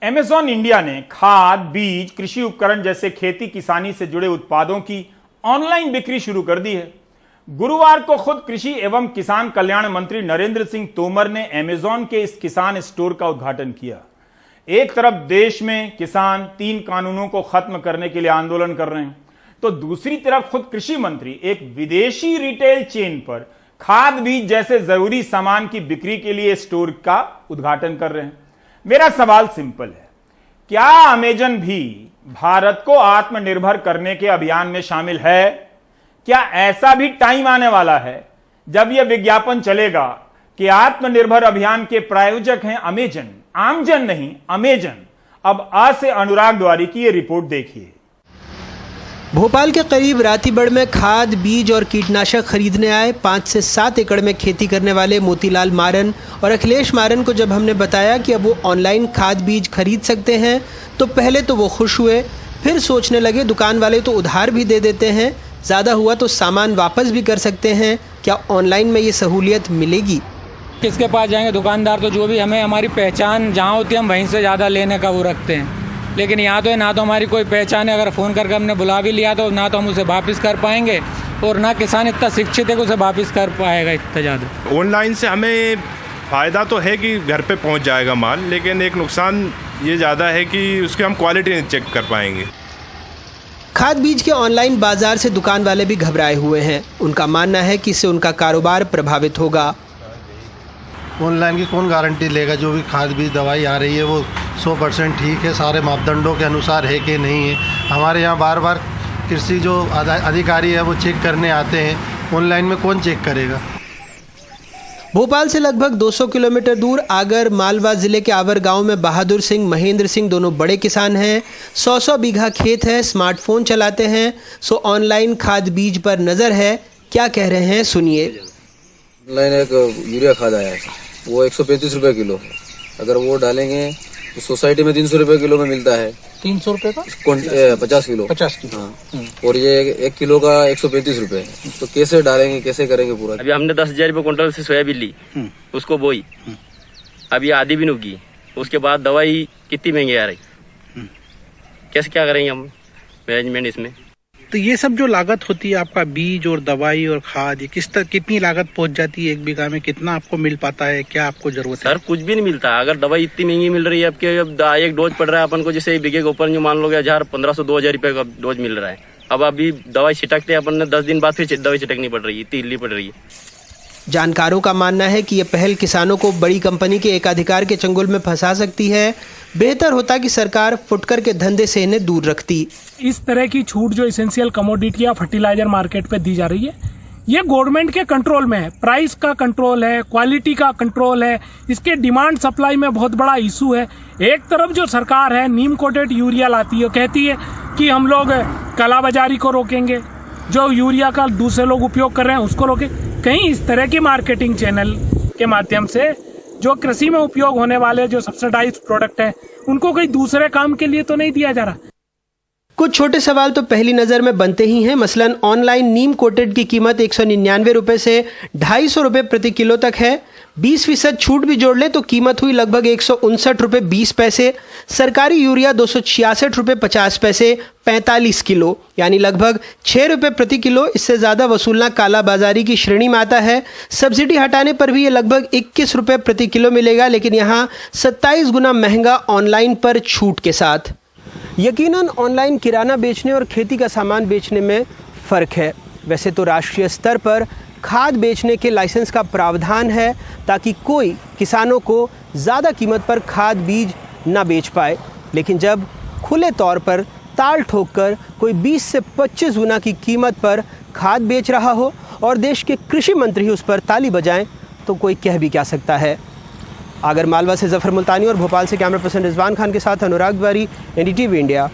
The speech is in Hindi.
अमेज़न इंडिया ने खाद, बीज, कृषि उपकरण जैसे खेती किसानी से जुड़े उत्पादों की ऑनलाइन बिक्री शुरू कर दी है। गुरुवार को खुद कृषि एवं किसान कल्याण मंत्री नरेंद्र सिंह तोमर ने अमेज़न के इस किसान स्टोर का उद्घाटन किया। एक तरफ देश में किसान 3 कानूनों को खत्म करने के लिए आंदोलन कर रहे हैं, तो दूसरी तरफ खुद कृषि मंत्री एक विदेशी रिटेल चेन पर खाद, बीज जैसे जरूरी सामान की बिक्री के लिए स्टोर का उद्घाटन कर रहे हैं। मेरा सवाल सिंपल है, क्या अमेज़न भी भारत को आत्मनिर्भर करने के अभियान में शामिल है? क्या ऐसा भी टाइम आने वाला है जब यह विज्ञापन चलेगा कि आत्मनिर्भर अभियान के प्रायोजक हैं अमेज़न, आमजन नहीं अमेज़न? अब आ से अनुराग द्वारी की यह रिपोर्ट देखिए। भोपाल के करीब रातीबड़ में खाद, बीज और कीटनाशक खरीदने आए 5 से 7 एकड़ में खेती करने वाले मोतीलाल मारन और अखिलेश मारन को जब हमने बताया कि अब वो ऑनलाइन खाद बीज खरीद सकते हैं तो पहले तो वो खुश हुए, फिर सोचने लगे दुकान वाले तो उधार भी दे देते हैं, ज़्यादा हुआ तो सामान वापस भी कर सकते हैं, क्या ऑनलाइन में ये सहूलियत मिलेगी? किसके पास जाएंगे? दुकानदार तो जो भी हमें हमारी पहचान जहाँ होती है हम वहीं से ज़्यादा लेने का वो रखते हैं, लेकिन यहाँ तो है ना तो हमारी कोई पहचान है। अगर फ़ोन करके हमने बुला भी लिया तो ना तो हम उसे वापस कर पाएंगे और ना किसान इतना शिक्षित है कि उसे वापस कर पाएगा इतना ज़्यादा। ऑनलाइन से हमें फ़ायदा तो है कि घर पे पहुँच जाएगा माल, लेकिन एक नुकसान ये ज़्यादा है कि उसकी हम क्वालिटी नहीं चेक कर पाएंगे। खाद बीज के ऑनलाइन बाजार से दुकान वाले भी घबराए हुए हैं। उनका मानना है कि इससे उनका कारोबार प्रभावित होगा। ऑनलाइन की कौन गारंटी लेगा? जो भी खाद बीज दवाई आ रही है वो 100% ठीक है, सारे मापदंडों के अनुसार है कि नहीं है। हमारे यहाँ बार बार कृषि जो अधिकारी है वो चेक करने आते हैं, ऑनलाइन में कौन चेक करेगा? भोपाल से लगभग 200 किलोमीटर दूर आगर मालवा जिले के आवर गांव में बहादुर सिंह, महेंद्र सिंह दोनों बड़े किसान हैं। 100 बीघा खेत है, स्मार्टफोन चलाते हैं, सो ऑनलाइन खाद बीज पर नज़र है। क्या कह रहे हैं सुनिए। ऑनलाइन एक यूरिया खाद आया है, वो 135 रुपये किलो है। अगर वो डालेंगे तो सोसाइटी में 300 रुपये किलो में मिलता है। 300 रुपये का 50 किलो। 50 किलो हाँ। और ये 1 किलो का 135 रुपये है। तो कैसे डालेंगे, कैसे करेंगे पूरा? अभी हमने 10,000 रुपये क्विंटल से सोयाबीन ली, उसको बोई, अब ये आधी भी नहीं उगी। उसके बाद दवाई कितनी महंगी आ रही, कैसे क्या करेंगे हम मैनेजमेंट इसमें? तो ये सब जो लागत होती है आपका बीज और दवाई और खाद, ये कितनी लागत पहुंच जाती है? 1 बीघा में कितना आपको मिल पाता है? क्या आपको जरूरत है? सर कुछ भी नहीं मिलता। अगर दवाई इतनी महंगी मिल रही है, अब एक डोज पड़ रहा है अपन को, जैसे बीघे के ऊपर जो मान लो 1,500-2,000 रुपये का डोज मिल रहा है। अब अभी दवाई छिटकते अपन ने 10 दिन बाद फिर दवाई छिटकनी पड़ रही है, इतनी पड़ रही है। जानकारों का मानना है कि यह पहल किसानों को बड़ी कंपनी के एकाधिकार के चंगुल में फंसा सकती है। बेहतर होता कि सरकार फुटकर के धंधे से इन्हें दूर रखती। इस तरह की छूट जो एसेंशियल कमोडिटी या फर्टिलाइजर मार्केट पे दी जा रही है, ये गवर्नमेंट के कंट्रोल में है। प्राइस का कंट्रोल है, क्वालिटी का कंट्रोल है, इसके डिमांड सप्लाई में बहुत बड़ा इशू है। एक तरफ जो सरकार है नीम कोटेड यूरिया लाती है, कहती है कि हम लोग कालाबाजारी को रोकेंगे, जो यूरिया का दूसरे लोग उपयोग कर रहे हैं उसको रोके। कहीं इस तरह की मार्केटिंग चैनल के माध्यम से जो कृषि में उपयोग होने वाले जो सब्सिडाइज्ड प्रोडक्ट है उनको कहीं दूसरे काम के लिए तो नहीं दिया जा रहा। कुछ छोटे सवाल तो पहली नज़र में बनते ही हैं। मसलन ऑनलाइन नीम कोटेड की कीमत 199 रुपये से 250 रुपये प्रति किलो तक है। 20% छूट भी जोड़ ले तो कीमत हुई लगभग 159 रुपये 20 पैसे। सरकारी यूरिया 266 रुपये 50 पैसे 45 किलो, यानी लगभग 6 रुपये प्रति किलो। इससे ज़्यादा वसूलना काला बाजारी की श्रेणी में आता है। सब्सिडी हटाने पर भी ये लगभग 21 रुपये प्रति किलो मिलेगा, लेकिन यहाँ 27 गुना महंगा ऑनलाइन पर छूट के साथ। यकीनन ऑनलाइन किराना बेचने और खेती का सामान बेचने में फ़र्क है। वैसे तो राष्ट्रीय स्तर पर खाद बेचने के लाइसेंस का प्रावधान है ताकि कोई किसानों को ज़्यादा कीमत पर खाद बीज ना बेच पाए, लेकिन जब खुले तौर पर ताल ठोककर कोई 20 से 25 गुना की कीमत पर खाद बेच रहा हो और देश के कृषि मंत्री उस पर ताली बजाएं तो कोई कह भी क्या सकता है। आगर मालवा से जफर मुल्तानी और भोपाल से कैमरा पर्सन रिजवान खान के साथ अनुराग द्वारी, NDTV इंडिया।